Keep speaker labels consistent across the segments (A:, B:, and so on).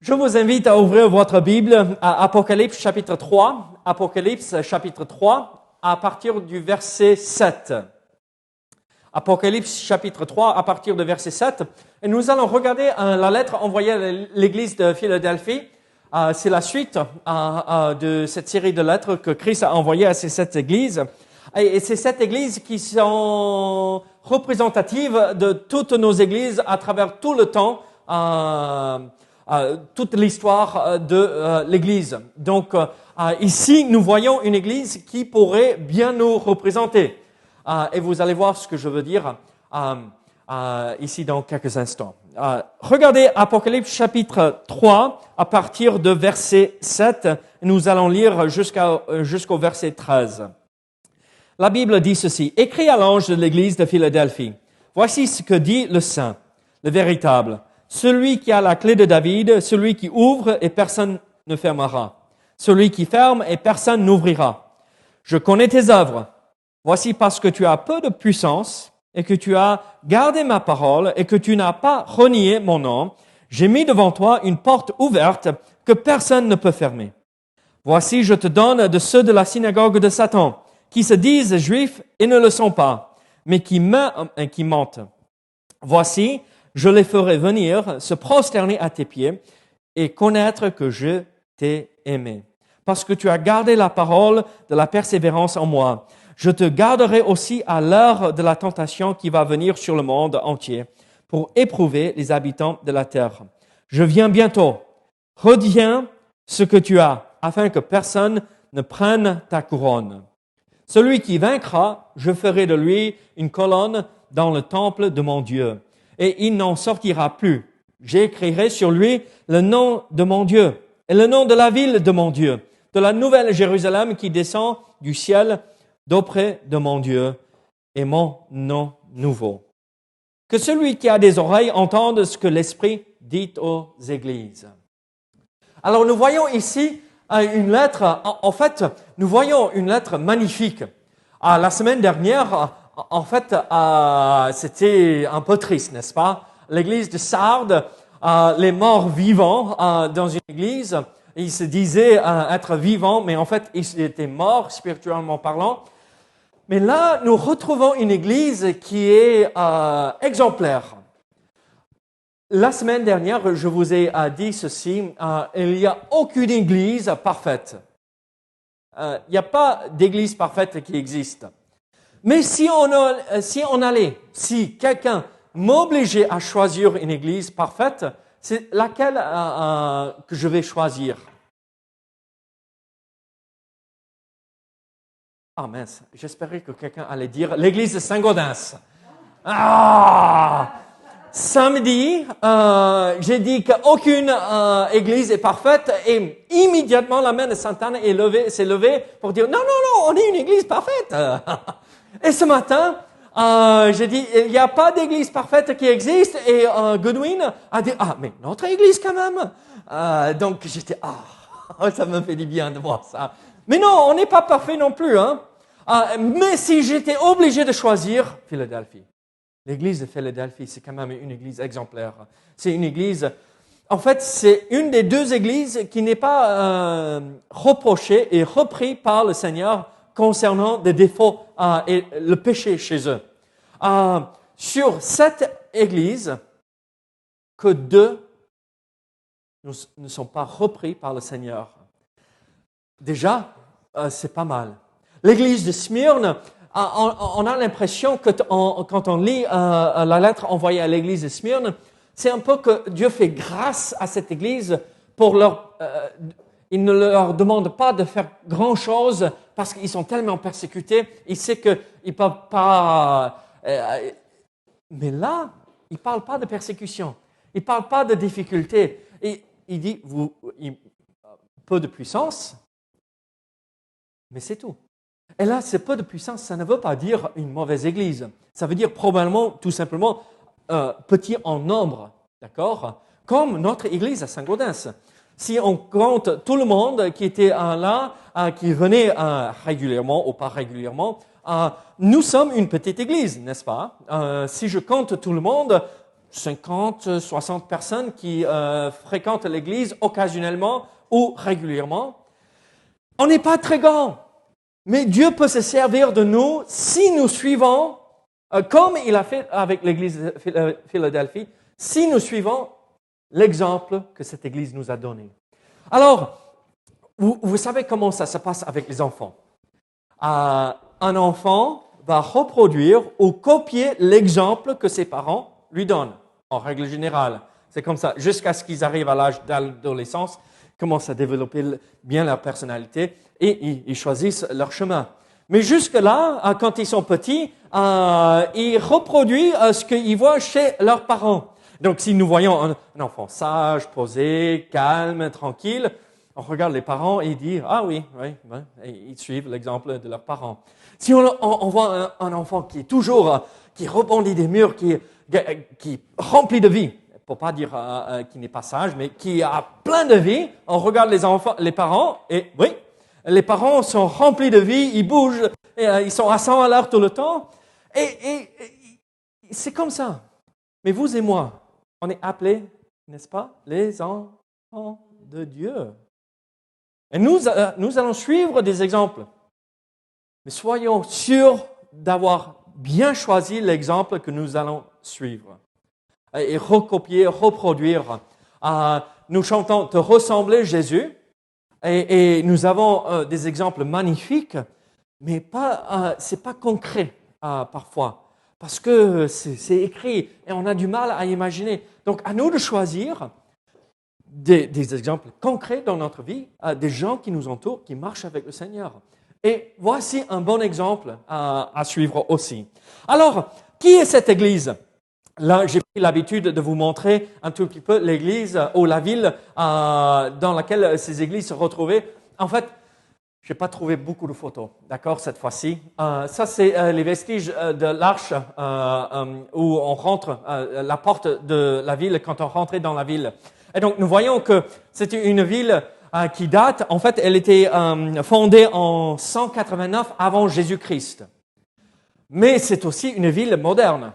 A: Je vous invite à ouvrir votre Bible à Apocalypse chapitre 3. Apocalypse chapitre 3 à partir du verset 7. Apocalypse chapitre 3 à partir du verset 7. Et nous allons regarder la lettre envoyée à l'église de Philadelphie. C'est la suite de cette série de lettres que Christ a envoyées à ces 7 églises. Et c'est 7 églises qui sont représentatives de toutes nos églises à travers tout le temps, toute l'histoire de l'Église. Donc, ici, nous voyons une Église qui pourrait bien nous représenter. Et vous allez voir ce que je veux dire ici dans quelques instants. Regardez Apocalypse chapitre 3 à partir de verset 7. Nous allons lire jusqu'au verset 13. La Bible dit ceci. « Écrit à l'ange de l'Église de Philadelphie. Voici ce que dit le Saint, le véritable. Celui qui a la clé de David, celui qui ouvre et personne ne fermera. Celui qui ferme et personne n'ouvrira. Je connais tes œuvres. Voici parce que tu as peu de puissance et que tu as gardé ma parole et que tu n'as pas renié mon nom. J'ai mis devant toi une porte ouverte que personne ne peut fermer. Voici, je te donne de ceux de la synagogue de Satan, qui se disent juifs et ne le sont pas, mais qui mentent. Voici, je les ferai venir se prosterner à tes pieds et connaître que je t'ai aimé. Parce que tu as gardé la parole de la persévérance en moi. Je te garderai aussi à l'heure de la tentation qui va venir sur le monde entier pour éprouver les habitants de la terre. Je viens bientôt. Retiens ce que tu as, afin que personne ne prenne ta couronne. Celui qui vaincra, je ferai de lui une colonne dans le temple de mon Dieu. Et il n'en sortira plus. J'écrirai sur lui le nom de mon Dieu et le nom de la ville de mon Dieu, de la nouvelle Jérusalem qui descend du ciel d'auprès de mon Dieu et mon nom nouveau. Que celui qui a des oreilles entende ce que l'Esprit dit aux églises. » Alors nous voyons ici une lettre, en fait, nous voyons une lettre magnifique. La semaine dernière, en fait, c'était un peu triste, n'est-ce pas? L'église de Sardes, les morts vivants dans une église, ils se disaient être vivants, mais en fait, ils étaient morts, spirituellement parlant. Mais là, nous retrouvons une église qui est exemplaire. La semaine dernière, je vous ai dit ceci, il n'y a aucune église parfaite. Il n'y a pas d'église parfaite qui existe. Mais si quelqu'un m'obligeait à choisir une église parfaite, c'est laquelle que je vais choisir? Ah mince, j'espérais que quelqu'un allait dire l'église de Saint-Gaudens. Samedi, j'ai dit qu'aucune église est parfaite et immédiatement la main de Sainte-Anne s'est levée pour dire non, on est une église parfaite. Et ce matin, j'ai dit il n'y a pas d'église parfaite qui existe et Godwin a dit mais notre église quand même. Donc j'étais ça me fait du bien de voir ça. Mais non, on n'est pas parfait non plus, hein. Mais si j'étais obligé de choisir Philadelphie. L'église de Philadelphie, c'est quand même une église exemplaire. C'est une église, en fait, c'est une des 2 églises qui n'est pas reprochée et reprise par le Seigneur concernant des défauts et le péché chez eux. Sur 7 églises, que 2 ne sont pas repris par le Seigneur. Déjà, c'est pas mal. L'église de Smyrne, on a l'impression que quand on lit la lettre envoyée à l'église de Smyrne, c'est un peu que Dieu fait grâce à cette église pour il ne leur demande pas de faire grand-chose parce qu'ils sont tellement persécutés. Il sait qu'ils ne peuvent pas... mais là, il ne parle pas de persécution. Il ne parle pas de difficulté. Et il dit, peu de puissance, mais c'est tout. Et là, c'est peu de puissance, ça ne veut pas dire une mauvaise église. Ça veut dire probablement, tout simplement, petit en nombre, d'accord? Comme notre église à Saint-Gaudens. Si on compte tout le monde qui était là, qui venait régulièrement ou pas régulièrement, nous sommes une petite église, n'est-ce pas? Si je compte tout le monde, 50, 60 personnes qui fréquentent l'église occasionnellement ou régulièrement. On n'est pas très grand, mais Dieu peut se servir de nous si nous suivons, comme il a fait avec l'église de Philadelphie, si nous suivons l'exemple que cette église nous a donné. Alors, vous savez comment ça se passe avec les enfants. Un enfant va reproduire ou copier l'exemple que ses parents lui donnent, en règle générale. C'est comme ça, jusqu'à ce qu'ils arrivent à l'âge d'adolescence, commencent à développer bien leur personnalité et ils choisissent leur chemin. Mais jusque-là, quand ils sont petits, ils reproduisent ce qu'ils voient chez leurs parents. Donc, si nous voyons un enfant sage, posé, calme, tranquille, on regarde les parents et ils disent « Ah oui, et ils suivent l'exemple de leurs parents. » Si on voit un enfant qui est toujours, qui rebondit des murs, qui est rempli de vie, pour pas dire qui n'est pas sage, mais qui a plein de vie, on regarde les parents, et oui, les parents sont remplis de vie, ils bougent, et, ils sont à 100 à l'heure tout le temps, et c'est comme ça. Mais vous et moi, on est appelés, n'est-ce pas, les enfants de Dieu. Et nous allons suivre des exemples. Mais soyons sûrs d'avoir bien choisi l'exemple que nous allons suivre. Et recopier, reproduire. Nous chantons « Te ressembler, Jésus ». Et nous avons des exemples magnifiques, mais c'est pas concret parfois. Parce que c'est écrit et on a du mal à imaginer. Donc, à nous de choisir des exemples concrets dans notre vie, des gens qui nous entourent, qui marchent avec le Seigneur. Et voici un bon exemple à suivre aussi. Alors, qui est cette église? Là, j'ai pris l'habitude de vous montrer un tout petit peu l'église ou la ville dans laquelle ces églises se retrouvaient. En fait, je n'ai pas trouvé beaucoup de photos, d'accord, cette fois-ci. Ça, c'est les vestiges de l'arche où on rentre, la porte de la ville quand on rentrait dans la ville. Et donc, nous voyons que c'était une ville qui date, en fait, elle était fondée en 189 avant Jésus-Christ. Mais c'est aussi une ville moderne,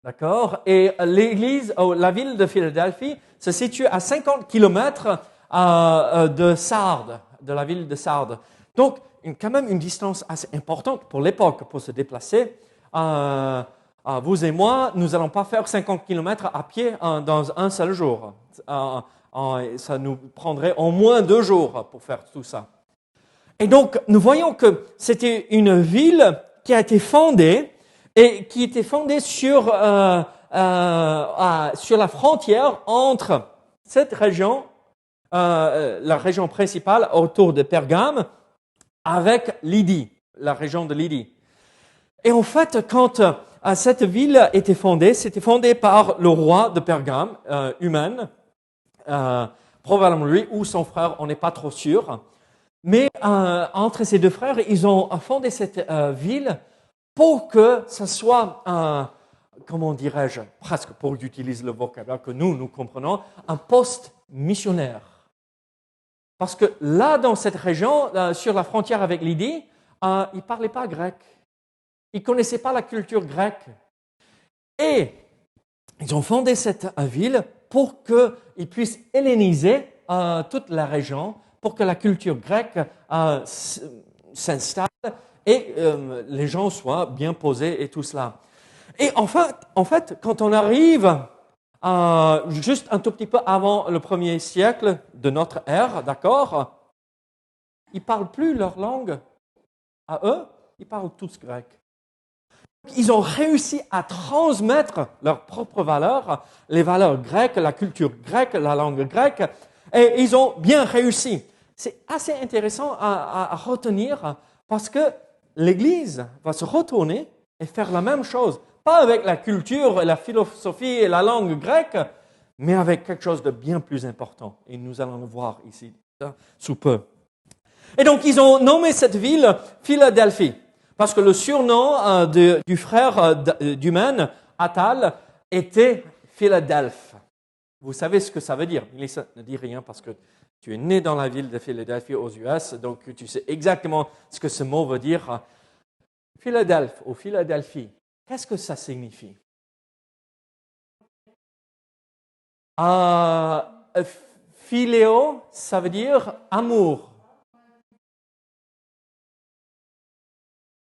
A: d'accord? Et l'église, la ville de Philadelphie, se situe à 50 kilomètres de Sardes, de la ville de Sardes. Donc, quand même une distance assez importante pour l'époque, pour se déplacer. Vous et moi, nous n'allons pas faire 50 kilomètres à pied dans un seul jour. Ça nous prendrait au moins 2 jours pour faire tout ça. Et donc, nous voyons que c'était une ville qui a été fondée et qui était fondée sur la frontière entre cette région, la région principale autour de Pergame, avec Lydie, la région de Lydie. Et en fait, quand cette ville était fondée, c'était fondé par le roi de Pergame, Humane, probablement lui ou son frère, on n'est pas trop sûr. Mais entre ces deux frères, ils ont fondé cette ville pour que ce soit, comment dirais-je, presque pour utiliser le vocabulaire que nous comprenons, un poste missionnaire. Parce que là, dans cette région, sur la frontière avec Lydie, ils ne parlaient pas grec. Ils ne connaissaient pas la culture grecque. Et ils ont fondé cette ville pour qu'ils puissent helléniser toute la région, pour que la culture grecque s'installe et les gens soient bien posés et tout cela. Et en fait, quand on arrive juste un tout petit peu avant le 1er siècle de notre ère, d'accord, ils ne parlent plus leur langue à eux, ils parlent tous grec. Ils ont réussi à transmettre leurs propres valeurs, les valeurs grecques, la culture grecque, la langue grecque, et ils ont bien réussi. C'est assez intéressant à retenir parce que l'Église va se retourner et faire la même chose. Pas avec la culture, la philosophie et la langue grecque, mais avec quelque chose de bien plus important. Et nous allons le voir ici sous peu. Et donc, ils ont nommé cette ville Philadelphie. Parce que le surnom du frère d'Humane, Attal, était Philadelphe. Vous savez ce que ça veut dire. Mélissa ne dit rien parce que tu es né dans la ville de Philadelphie aux US, donc tu sais exactement ce que ce mot veut dire. Philadelphie ou Philadelphie, qu'est-ce que ça signifie? Euh, Philéo, ça veut dire amour.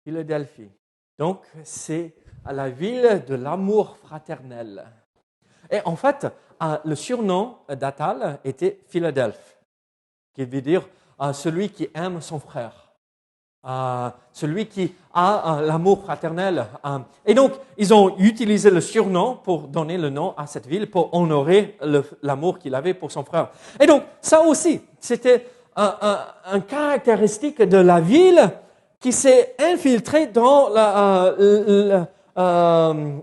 A: Philadelphie. Donc, c'est la ville de l'amour fraternel. Et en fait, le surnom d'Atal était Philadelphe, qui veut dire celui qui aime son frère, celui qui a l'amour fraternel. Et donc, ils ont utilisé le surnom pour donner le nom à cette ville, pour honorer l'amour qu'il avait pour son frère. Et donc, ça aussi, c'était un caractéristique de la ville qui s'est infiltré dans la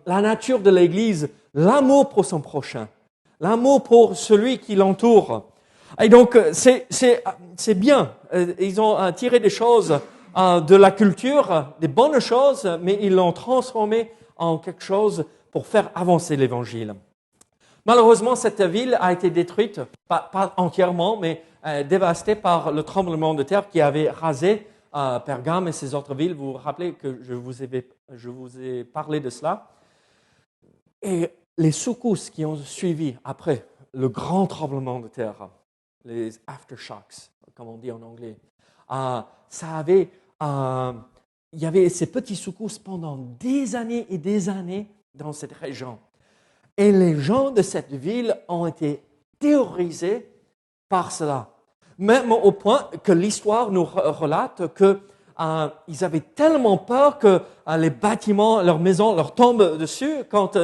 A: nature de l'Église, l'amour pour son prochain, l'amour pour celui qui l'entoure. Et donc, c'est bien. Ils ont tiré des choses de la culture, des bonnes choses, mais ils l'ont transformé en quelque chose pour faire avancer l'Évangile. Malheureusement, cette ville a été détruite, pas entièrement, mais dévastée par le tremblement de terre qui avait rasé Pergame et ses autres villes. Vous vous rappelez que je vous ai parlé de cela. Et les secousses qui ont suivi après le grand tremblement de terre, les aftershocks, comme on dit en anglais, il y avait ces petits secousses pendant des années et des années dans cette région. Et les gens de cette ville ont été terrorisés par cela. Même au point que l'histoire nous relate qu'ils avaient tellement peur que les bâtiments, leurs maisons leur tombent dessus. Quand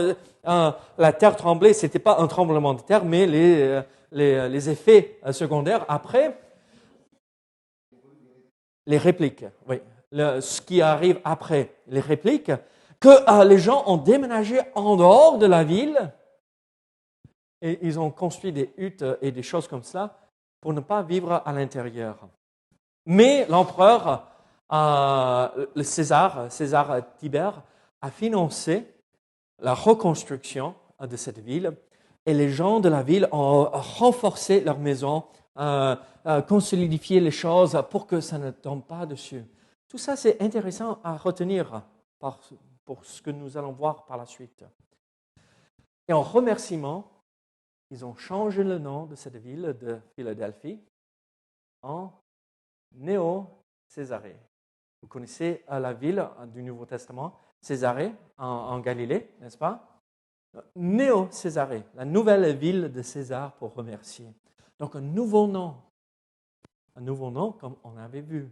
A: la terre tremblait, ce n'était pas un tremblement de terre, mais les effets secondaires après. Les répliques, oui. Ce qui arrive après les répliques, que les gens ont déménagé en dehors de la ville et ils ont construit des huttes et des choses comme ça pour ne pas vivre à l'intérieur. Mais l'empereur, César Tibère, a financé la reconstruction de cette ville et les gens de la ville ont renforcé leurs maisons, consolidifié les choses pour que ça ne tombe pas dessus. Tout ça, c'est intéressant à retenir pour ce que nous allons voir par la suite. Et en remerciement, ils ont changé le nom de cette ville de Philadelphie en Néo-Césarée. Vous connaissez la ville du Nouveau Testament, Césarée, en Galilée, n'est-ce pas? Néo-Césarée, la nouvelle ville de César pour remercier. Donc un nouveau nom comme on avait vu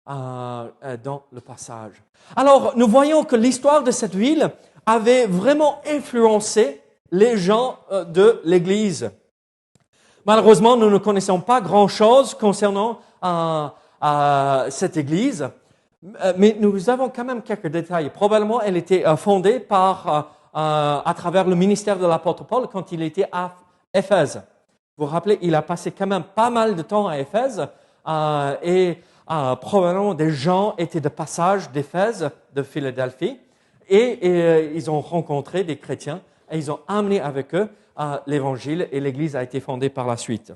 A: dans le passage. Alors, nous voyons que l'histoire de cette ville avait vraiment influencé les gens de l'Église. Malheureusement, nous ne connaissons pas grand-chose concernant cette Église, mais nous avons quand même quelques détails. Probablement, elle était fondée à travers le ministère de l'apôtre Paul quand il était à Éphèse. Vous vous rappelez, il a passé quand même pas mal de temps à Éphèse et probablement des gens étaient de passage d'Éphèse, de Philadelphie, et ils ont rencontré des chrétiens et ils ont amené avec eux l'Évangile et l'Église a été fondée par la suite.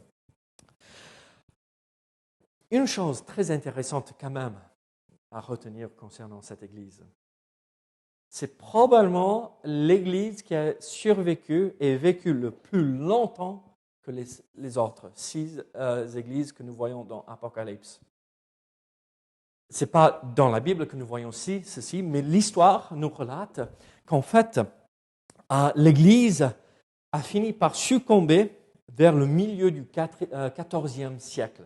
A: Une chose très intéressante quand même à retenir concernant cette Église, c'est probablement l'Église qui a survécu et vécu le plus longtemps que les autres 6 églises que nous voyons dans Apocalypse. Ce n'est pas dans la Bible que nous voyons ceci, mais l'histoire nous relate qu'en fait, l'Église a fini par succomber vers le milieu du XIVe siècle.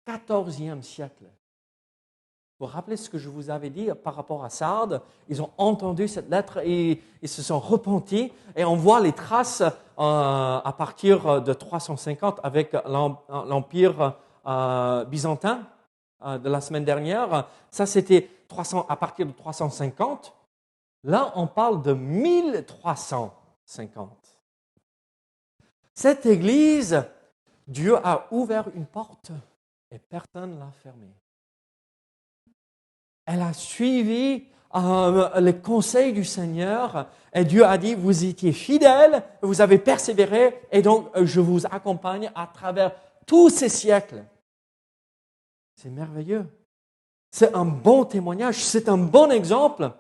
A: 14e siècle. Vous vous rappelez ce que je vous avais dit par rapport à Sardes? Ils ont entendu cette lettre et ils se sont repentis. Et on voit les traces à partir de 350 avec l'Empire byzantin de la semaine dernière. Ça, c'était à partir de 350. Là, on parle de 1350. Cette église, Dieu a ouvert une porte et personne ne l'a fermée. Elle a suivi les conseils du Seigneur et Dieu a dit, vous étiez fidèles, vous avez persévéré et donc je vous accompagne à travers tous ces siècles. C'est merveilleux. C'est un bon témoignage, c'est un bon exemple.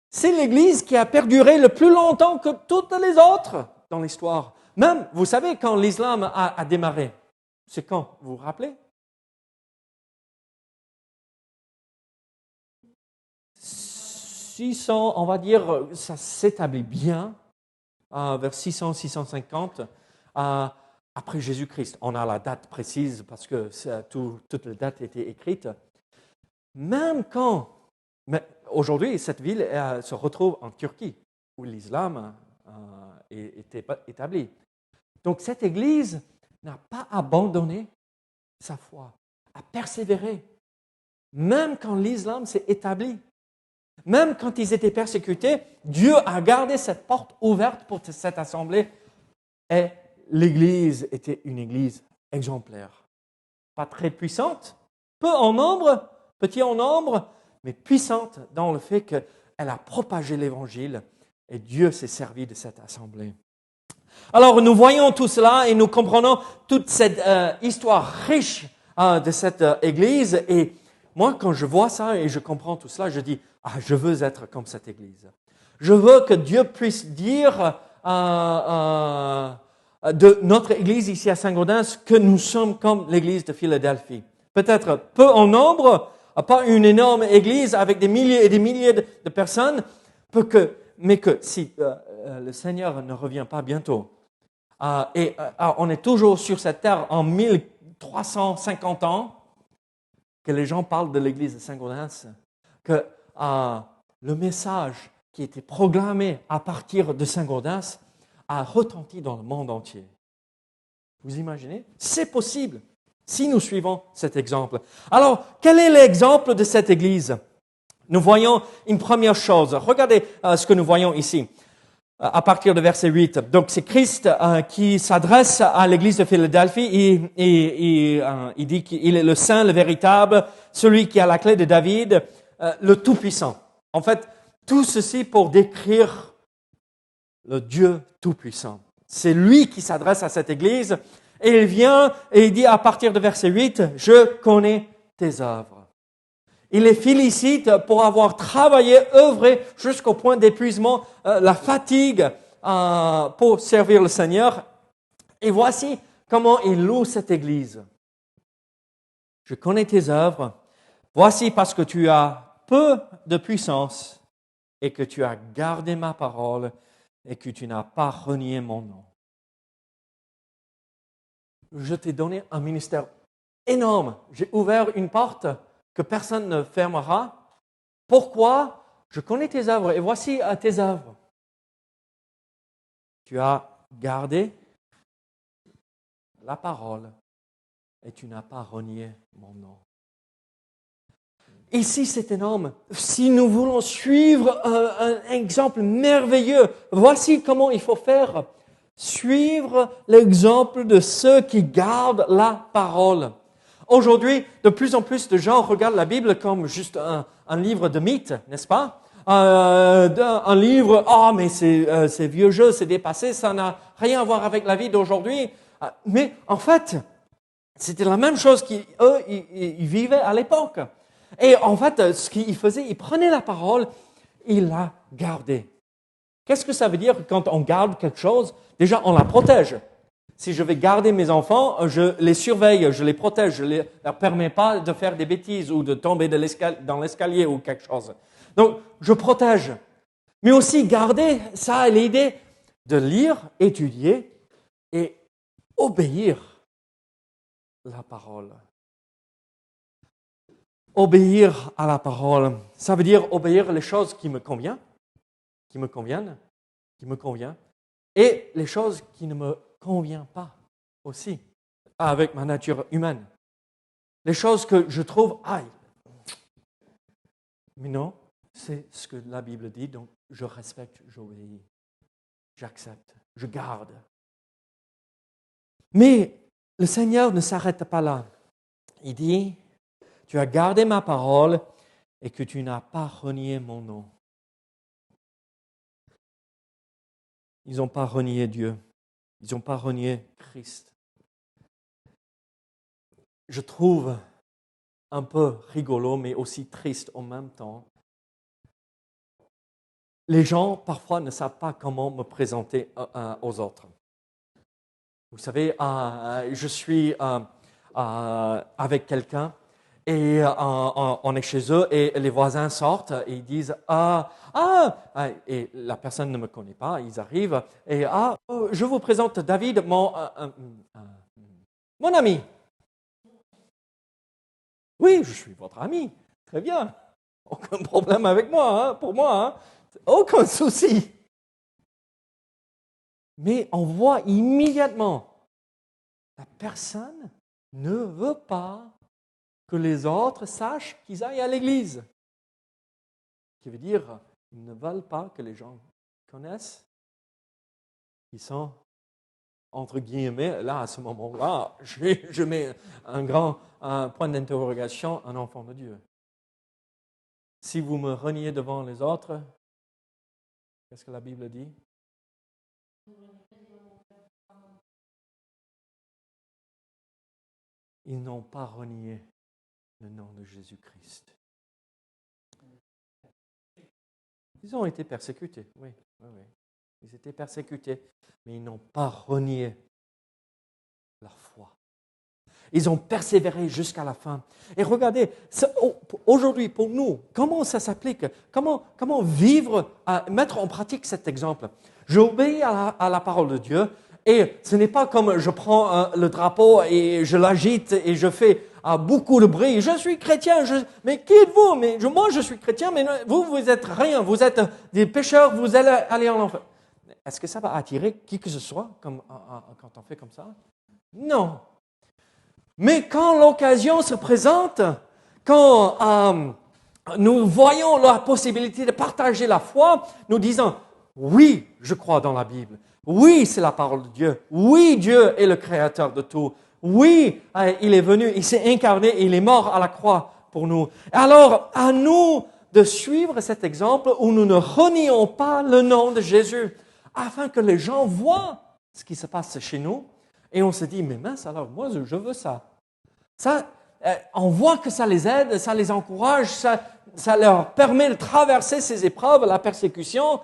A: C'est l'Église qui a perduré le plus longtemps que toutes les autres dans l'histoire. Même, vous savez, quand l'islam a démarré, c'est quand? Vous vous rappelez? 600, on va dire, ça s'établit bien vers 600, 650 après Jésus-Christ. On a la date précise parce que toutes les dates étaient écrites. Même quand, mais aujourd'hui, cette ville se retrouve en Turquie, où l'islam est établi. Donc cette Église n'a pas abandonné sa foi, a persévéré, même quand l'islam s'est établi. Même quand ils étaient persécutés, Dieu a gardé cette porte ouverte pour cette assemblée et l'Église était une Église exemplaire. Pas très puissante, peu en nombre, petit en nombre, mais puissante dans le fait qu'elle a propagé l'Évangile et Dieu s'est servi de cette assemblée. Alors nous voyons tout cela et nous comprenons toute cette histoire riche de cette Église et moi, quand je vois ça et je comprends tout cela, je dis, je veux être comme cette Église. Je veux que Dieu puisse dire de notre Église ici à Saint-Gaudens que nous sommes comme l'Église de Philadelphie. Peut-être peu en nombre, pas une énorme Église avec des milliers et des milliers de personnes, mais que si le Seigneur ne revient pas bientôt, on est toujours sur cette terre en 1350 ans, que les gens parlent de l'Église de Saint-Gaudens, que le message qui était proclamé à partir de Saint-Gaudens a retenti dans le monde entier. Vous imaginez? C'est possible si nous suivons cet exemple. Alors, quel est l'exemple de cette Église? Nous voyons une première chose. Regardez ce que nous voyons ici, à partir de verset 8. Donc, c'est Christ qui s'adresse à l'Église de Philadelphie et il dit qu'il est le Saint, le véritable, celui qui a la clé de David, le Tout-Puissant. En fait, tout ceci pour décrire le Dieu Tout-Puissant. C'est lui qui s'adresse à cette Église et il vient et il dit à partir de verset 8, « Je connais tes œuvres ». Il les félicite pour avoir travaillé, œuvré jusqu'au point d'épuisement, la fatigue pour servir le Seigneur. Et voici comment il loue cette Église. « Je connais tes œuvres. Voici parce que tu as peu de puissance et que tu as gardé ma parole et que tu n'as pas renié mon nom. Je t'ai donné un ministère énorme. J'ai ouvert une porte que personne ne fermera. Pourquoi? Je connais tes œuvres et voici tes œuvres. Tu as gardé la parole et tu n'as pas renié mon nom. » Ici, c'est énorme. Si nous voulons suivre un exemple merveilleux, voici comment il faut faire. Suivre l'exemple de ceux qui gardent la parole. Aujourd'hui, de plus en plus de gens regardent la Bible comme juste un livre de mythes, n'est-ce pas? Un livre, mais c'est vieux jeu, c'est dépassé, ça n'a rien à voir avec la vie d'aujourd'hui. Mais en fait, c'était la même chose qu'eux, ils vivaient à l'époque. Et en fait, ce qu'ils faisaient, ils prenaient la parole, ils la gardaient. Qu'est-ce que ça veut dire quand on garde quelque chose? Déjà, on la protège. Si je vais garder mes enfants, je les surveille, je les protège, je ne leur permets pas de faire des bêtises ou de tomber dans l'escalier ou quelque chose. Donc, je protège. Mais aussi, garder, ça a l'idée de lire, étudier et obéir la parole. Obéir à la parole, ça veut dire obéir les choses qui me conviennent, et les choses qui ne me conviennent pas aussi, avec ma nature humaine. Les choses que je trouve, mais non, c'est ce que la Bible dit, donc je respecte, j'obéis, j'accepte, je garde. Mais le Seigneur ne s'arrête pas là. Il dit, tu as gardé ma parole et que tu n'as pas renié mon nom. Ils n'ont pas renié Dieu. Ils n'ont pas renié Christ. Je trouve un peu rigolo, mais aussi triste en même temps. Les gens, parfois, ne savent pas comment me présenter aux autres. Vous savez, je suis avec quelqu'un et on est chez eux et les voisins sortent et ils disent et la personne ne me connaît pas, ils arrivent et je vous présente David, mon ami. Oui, je suis votre ami, très bien, aucun problème avec moi, hein, pour moi, hein. Aucun souci. Mais on voit immédiatement, la personne ne veut pas que les autres sachent qu'ils aillent à l'église. Ce qui veut dire, ils ne veulent pas que les gens connaissent. Ils sont, entre guillemets, là, à ce moment-là, je mets un grand point d'interrogation, un enfant de Dieu. Si vous me reniez devant les autres, qu'est-ce que la Bible dit? Ils n'ont pas renié le nom de Jésus-Christ. Ils ont été persécutés, oui. Ils étaient persécutés, mais ils n'ont pas renié leur foi. Ils ont persévéré jusqu'à la fin. Et regardez, aujourd'hui pour nous, comment ça s'applique? Comment vivre, mettre en pratique cet exemple? J'obéis à la parole de Dieu et ce n'est pas comme je prends le drapeau et je l'agite et je fais beaucoup de bruit. Je suis chrétien, mais qui êtes-vous? Moi je suis chrétien, mais vous êtes rien. Vous êtes des pécheurs, vous allez aller en enfer. Est-ce que ça va attirer qui que ce soit quand on fait comme ça? Non. Mais quand l'occasion se présente, quand nous voyons la possibilité de partager la foi, nous disons, oui, je crois dans la Bible. Oui, c'est la parole de Dieu. Oui, Dieu est le créateur de tout. Oui, il est venu, il s'est incarné et il est mort à la croix pour nous. Alors, à nous de suivre cet exemple où nous ne renions pas le nom de Jésus, afin que les gens voient ce qui se passe chez nous. Et on se dit, mais mince, alors moi, je veux ça. Ça, on voit que ça les aide, ça les encourage, ça leur permet de traverser ces épreuves, la persécution,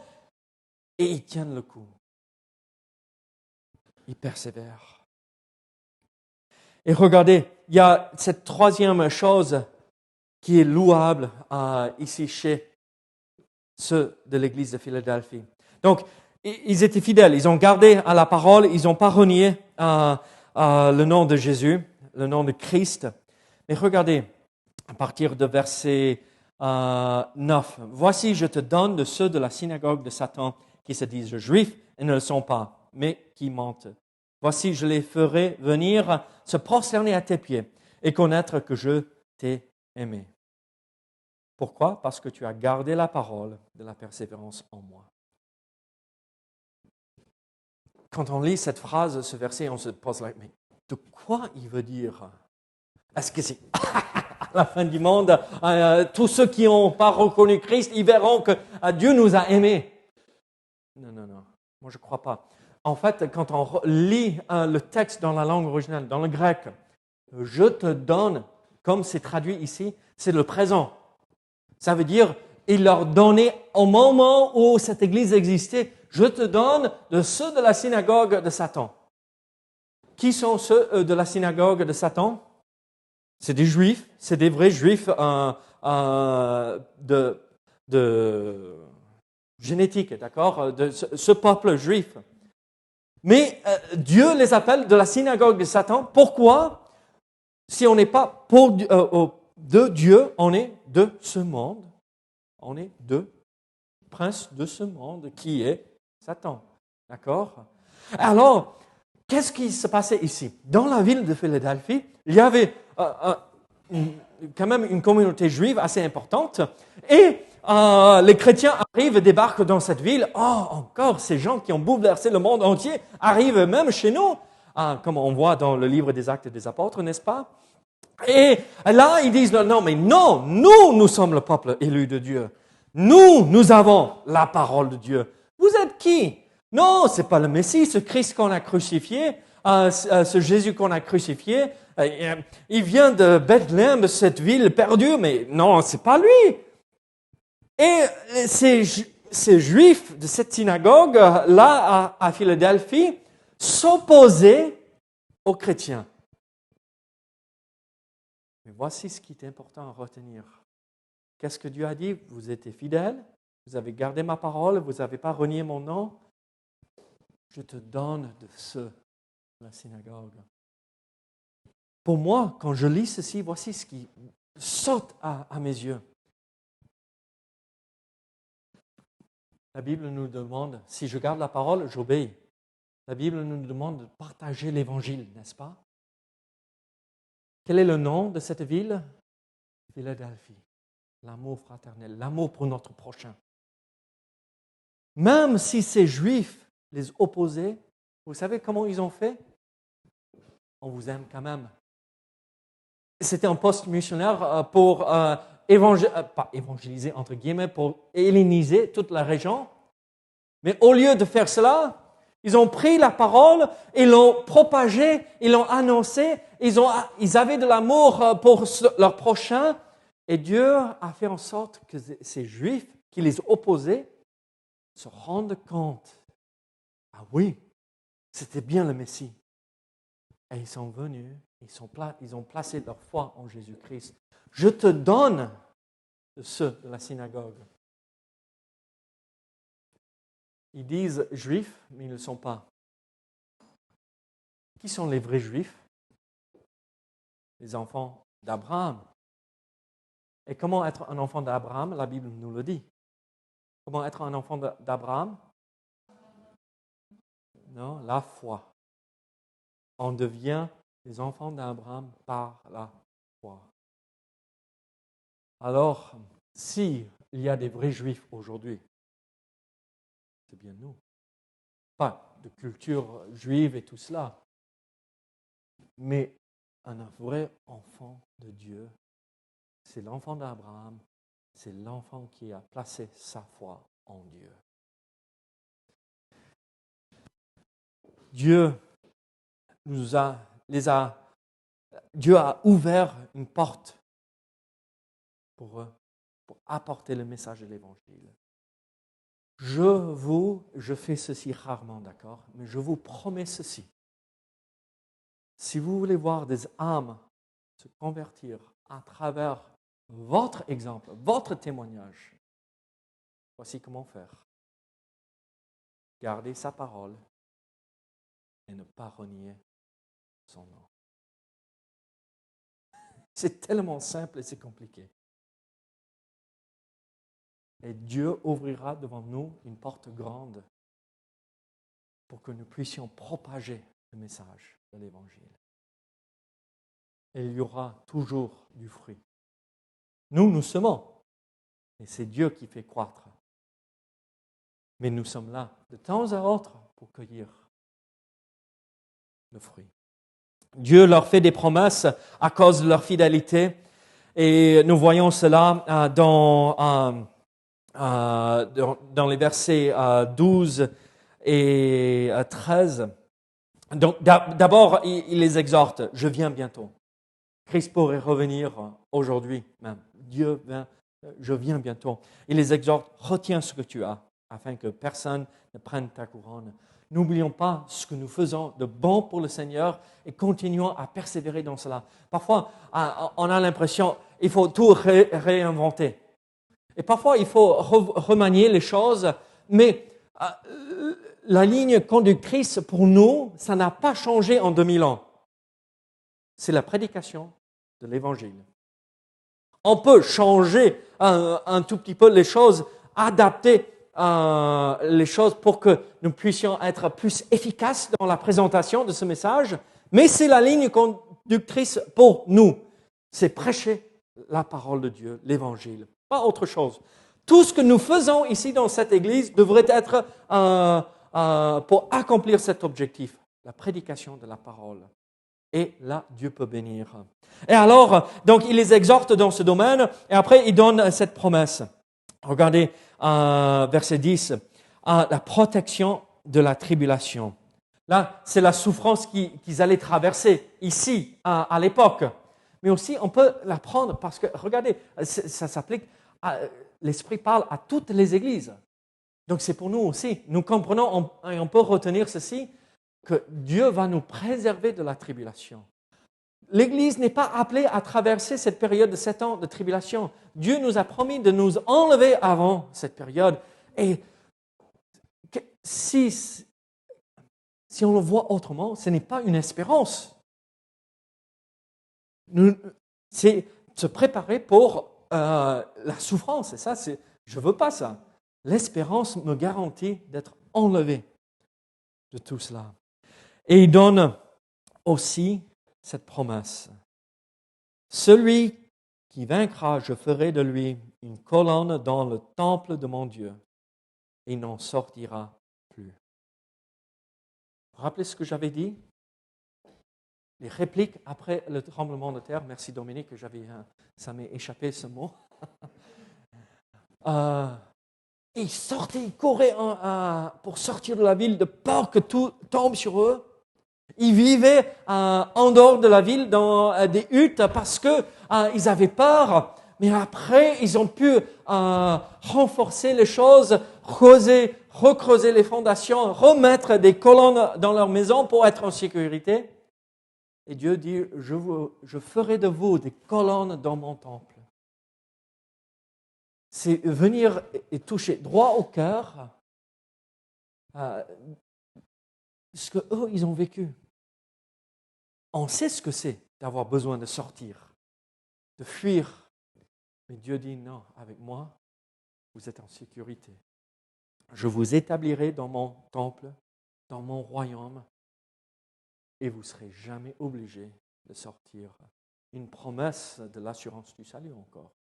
A: et ils tiennent le coup. Ils persévèrent. Et regardez, il y a cette troisième chose qui est louable ici chez ceux de l'église de Philadelphie. Donc, ils étaient fidèles, ils ont gardé à la parole, ils n'ont pas renié le nom de Jésus, le nom de Christ. Mais regardez, à partir de verset 9, « Voici, je te donne de ceux de la synagogue de Satan qui se disent juifs et ne le sont pas, mais qui mentent. Voici, je les ferai venir se prosterner à tes pieds et connaître que je t'ai aimé. Pourquoi? Parce que tu as gardé la parole de la persévérance en moi. » Quand on lit cette phrase, ce verset, on se pose la question, mais de quoi il veut dire? Est-ce que c'est à la fin du monde, tous ceux qui n'ont pas reconnu Christ, ils verront que Dieu nous a aimés? Non. Moi, je ne crois pas. En fait, quand on lit le texte dans la langue originale, dans le grec, je te donne, comme c'est traduit ici, c'est le présent. Ça veut dire, il leur donnait au moment où cette église existait, je te donne de ceux de la synagogue de Satan. Qui sont ceux de la synagogue de Satan? C'est des juifs, c'est des vrais juifs de génétique, d'accord, de ce peuple juif. Mais Dieu les appelle de la synagogue de Satan. Pourquoi? Si on n'est pas de Dieu, on est de ce monde. On est de prince de ce monde qui est Satan. D'accord? Alors, qu'est-ce qui se passait ici? Dans la ville de Philadelphie, il y avait quand même une communauté juive assez importante et les chrétiens arrivent et débarquent dans cette ville. Oh, encore ces gens qui ont bouleversé le monde entier arrivent même chez nous, comme on voit dans le livre des Actes des Apôtres, n'est-ce pas? Et là, ils disent, non, mais non, nous sommes le peuple élu de Dieu. Nous avons la parole de Dieu. Vous êtes qui? Non, c'est pas le Messie, ce Christ qu'on a crucifié, ce Jésus qu'on a crucifié. Il vient de Bethléem, cette ville perdue, mais non, c'est pas lui. Et ces Juifs de cette synagogue, là, à Philadelphie, s'opposer aux chrétiens. Mais voici ce qui est important à retenir. Qu'est-ce que Dieu a dit? Vous étiez fidèles, vous avez gardé ma parole, vous n'avez pas renié mon nom. Je te donne de ceux de la synagogue. Pour moi, quand je lis ceci, voici ce qui saute à mes yeux. La Bible nous demande, si je garde la parole, j'obéis. La Bible nous demande de partager l'Évangile, n'est-ce pas? Quel est le nom de cette ville? Philadelphie. L'amour fraternel, l'amour pour notre prochain. Même si ces Juifs les opposaient, vous savez comment ils ont fait? On vous aime quand même. C'était un poste missionnaire pour pas évangéliser, entre guillemets, pour helléniser toute la région. Mais au lieu de faire cela, ils ont pris la parole, ils l'ont propagée, ils l'ont annoncée, ils avaient de l'amour pour leur prochain. Et Dieu a fait en sorte que ces Juifs qui les opposaient se rendent compte. Ah oui, c'était bien le Messie. Et ils sont venus, ils ont placé leur foi en Jésus-Christ. Je te donne de ceux de la synagogue. Ils disent juifs, mais ils ne le sont pas. Qui sont les vrais juifs? Les enfants d'Abraham. Et comment être un enfant d'Abraham? La Bible nous le dit. Comment être un enfant d'Abraham? Non, la foi. On devient les enfants d'Abraham par la foi. Alors, s'il y a des vrais juifs aujourd'hui, c'est bien nous. Pas de culture juive et tout cela, mais un vrai enfant de Dieu, c'est l'enfant d'Abraham, c'est l'enfant qui a placé sa foi en Dieu. Dieu Dieu a ouvert une porte pour eux, pour apporter le message de l'Évangile. Je fais ceci rarement, d'accord, mais je vous promets ceci. Si vous voulez voir des âmes se convertir à travers votre exemple, votre témoignage, voici comment faire. Gardez sa parole et ne pas renier son nom. C'est tellement simple et c'est compliqué. Et Dieu ouvrira devant nous une porte grande pour que nous puissions propager le message de l'Évangile. Et il y aura toujours du fruit. Nous semons, et c'est Dieu qui fait croître. Mais nous sommes là de temps à autre pour cueillir le fruit. Dieu leur fait des promesses à cause de leur fidélité. Et nous voyons cela dans les versets 12 et 13. Donc, d'abord, il les exhorte. Je viens bientôt. Christ pourrait revenir aujourd'hui même. Dieu vient, je viens bientôt. Il les exhorte, retiens ce que tu as, afin que personne ne prenne ta couronne. N'oublions pas ce que nous faisons de bon pour le Seigneur et continuons à persévérer dans cela. Parfois, on a l'impression qu'il faut tout réinventer. Et parfois, il faut remanier les choses, mais la ligne conductrice pour nous, ça n'a pas changé en 2000 ans. C'est la prédication de l'Évangile. On peut changer un tout petit peu les choses, adapter les choses pour que nous puissions être plus efficaces dans la présentation de ce message, mais c'est la ligne conductrice pour nous. C'est prêcher la parole de Dieu, l'Évangile, pas autre chose. Tout ce que nous faisons ici dans cette église devrait être pour accomplir cet objectif, la prédication de la parole. Et là, Dieu peut bénir. Et alors, donc, il les exhorte dans ce domaine, et après, il donne cette promesse. Regardez, verset 10, la protection de la tribulation. Là, c'est la souffrance qu'ils allaient traverser ici, à l'époque. Mais aussi, on peut la prendre parce que, regardez, ça s'applique, l'Esprit parle à toutes les églises. Donc, c'est pour nous aussi. Nous comprenons, on peut retenir ceci. que Dieu va nous préserver de la tribulation. L'Église n'est pas appelée à traverser cette période de 7 ans de tribulation. Dieu nous a promis de nous enlever avant cette période. Et si on le voit autrement, ce n'est pas une espérance. C'est se préparer pour la souffrance. Et ça, je ne veux pas ça. L'espérance me garantit d'être enlevé de tout cela. Et il donne aussi cette promesse. Celui qui vaincra, je ferai de lui une colonne dans le temple de mon Dieu et il n'en sortira plus. Vous vous rappelez ce que j'avais dit? Les répliques après le tremblement de terre. Merci Dominique, ça m'est échappé ce mot. Ils sortaient, ils couraient pour sortir de la ville de peur que tout tombe sur eux. Ils vivaient en dehors de la ville dans des huttes parce qu'ils avaient peur. Mais après, ils ont pu renforcer les choses, recreuser les fondations, remettre des colonnes dans leur maison pour être en sécurité. Et Dieu dit, je ferai de vous des colonnes dans mon temple. C'est venir et toucher droit au cœur ce qu'eux, ils ont vécu. On sait ce que c'est d'avoir besoin de sortir, de fuir. Mais Dieu dit, non, avec moi, vous êtes en sécurité. Je vous établirai dans mon temple, dans mon royaume, et vous ne serez jamais obligés de sortir. Une promesse de l'assurance du salut encore.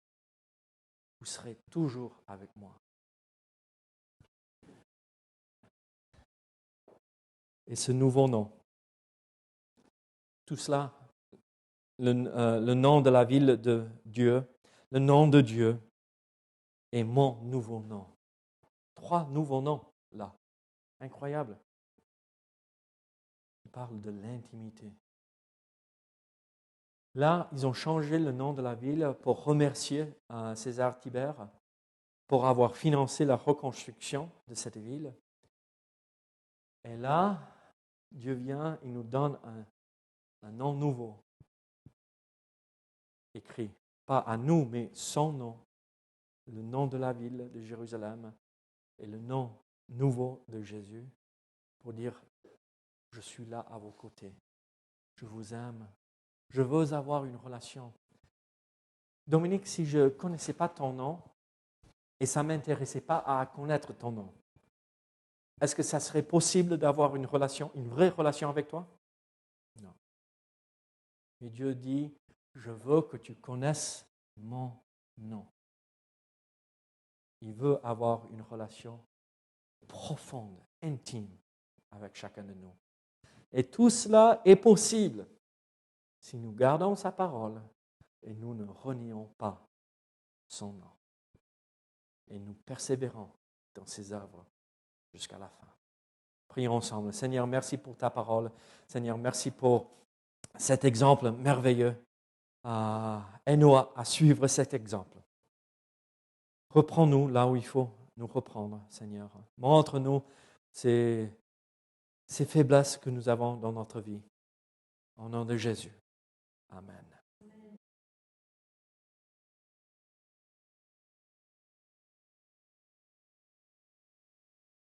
A: Vous serez toujours avec moi. Et ce nouveau nom, tout cela, le nom de la ville de Dieu, le nom de Dieu et mon nouveau nom. 3 nouveaux noms là. Incroyable. Il parle de l'intimité. Là, ils ont changé le nom de la ville pour remercier César Tibère pour avoir financé la reconstruction de cette ville. Et là, Dieu vient, il nous donne un nom nouveau, écrit, pas à nous, mais son nom, le nom de la ville de Jérusalem et le nom nouveau de Jésus, pour dire, je suis là à vos côtés, je vous aime, je veux avoir une relation. Dominique, si je ne connaissais pas ton nom et ça ne m'intéressait pas à connaître ton nom, est-ce que ça serait possible d'avoir une relation, une vraie relation avec toi? Non. Mais Dieu dit, je veux que tu connaisses mon nom. Il veut avoir une relation profonde, intime avec chacun de nous. Et tout cela est possible si nous gardons sa parole et nous ne renions pas son nom. Et nous persévérons dans ses œuvres jusqu'à la fin. Prions ensemble. Seigneur, merci pour ta parole. Seigneur, merci pour cet exemple merveilleux. Aide-nous à suivre cet exemple. Reprends-nous là où il faut nous reprendre, Seigneur. Montre-nous ces faiblesses que nous avons dans notre vie. Au nom de Jésus. Amen.